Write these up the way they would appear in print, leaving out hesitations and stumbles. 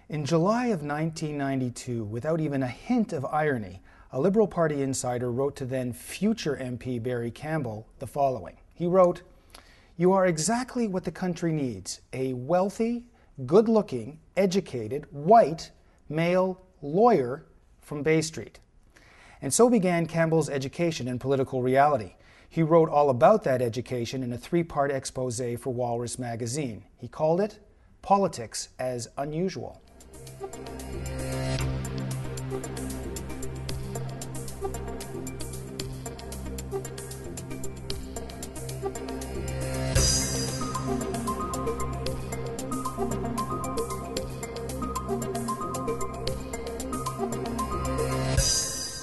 In July of 1992, without even a hint of irony, a Liberal Party insider wrote to then future MP Barry Campbell the following. He wrote, "You are exactly what the country needs, a wealthy, good-looking, educated, white, male lawyer from Bay Street." And so began Campbell's education in political reality. He wrote all about that education in a 3-part expose for Walrus magazine. He called it Politics as Unusual.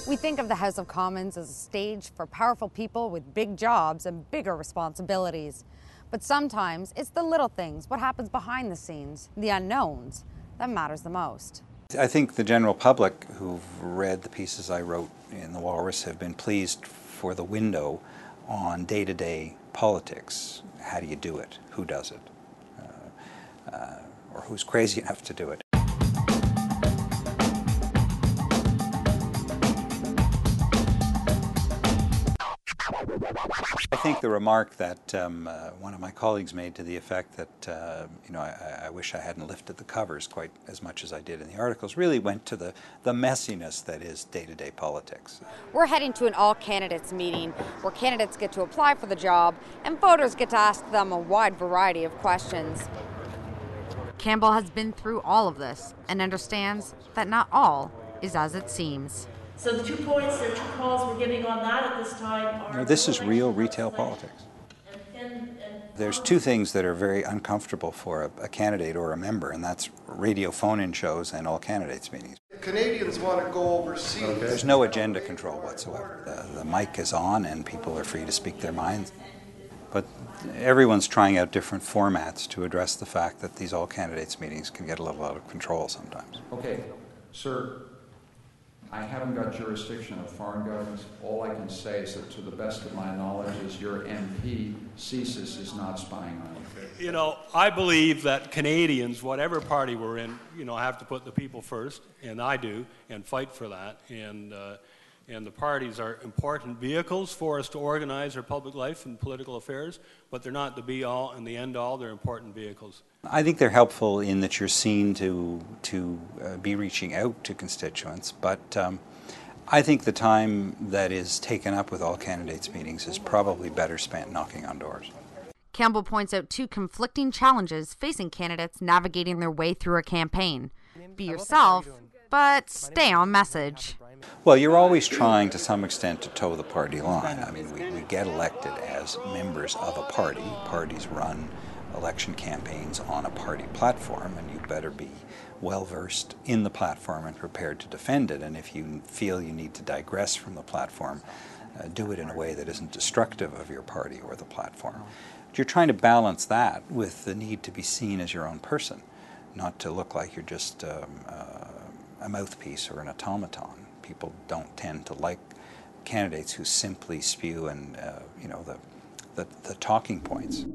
We think of the House of Commons as a stage for powerful people with big jobs and bigger responsibilities. But sometimes it's the little things, what happens behind the scenes, the unknowns, that matters the most. I think the general public who've read the pieces I wrote in the Walrus have been pleased for the window on day-to-day politics. How do you do it? Who does it? Or who's crazy enough to do it? I think the remark that one of my colleagues made to the effect that I wish I hadn't lifted the covers quite as much as I did in the articles really went to the messiness that is day-to-day politics. We're heading to an all-candidates meeting where candidates get to apply for the job and voters get to ask them a wide variety of questions. Campbell has been through all of this and understands that not all is as it seems. So the 2 points or 2 calls we're giving on that at this time are... This is real retail politics. There's 2 things that are very uncomfortable for a candidate or a member, and that's radio phone-in shows and all candidates meetings. Canadians want to go overseas. Okay. There's no agenda control whatsoever. The mic is on and people are free to speak their minds. But everyone's trying out different formats to address the fact that these all candidates meetings can get a little out of control sometimes. Okay, sir. I haven't got jurisdiction of foreign governments. All I can say is that to the best of my knowledge is your MP, CSIS, is not spying on you. You know, I believe that Canadians, whatever party we're in, have to put the people first, and I do, and fight for that. And the parties are important vehicles for us to organize our public life and political affairs, but they're not the be-all and the end-all. They're important vehicles. I think they're helpful in that you're seen to be reaching out to constituents, but I think the time that is taken up with all candidates meetings is probably better spent knocking on doors. Campbell points out 2 conflicting challenges facing candidates navigating their way through a campaign. Be yourself, but stay on message. Well, you're always trying to some extent to toe the party line. I mean, we get elected as members of a party. Parties run election campaigns on a party platform, and you better be well versed in the platform and prepared to defend it. And if you feel you need to digress from the platform, do it in a way that isn't destructive of your party or the platform. But you're trying to balance that with the need to be seen as your own person, not to look like you're just a mouthpiece or an automaton. People don't tend to like candidates who simply spew and the talking points.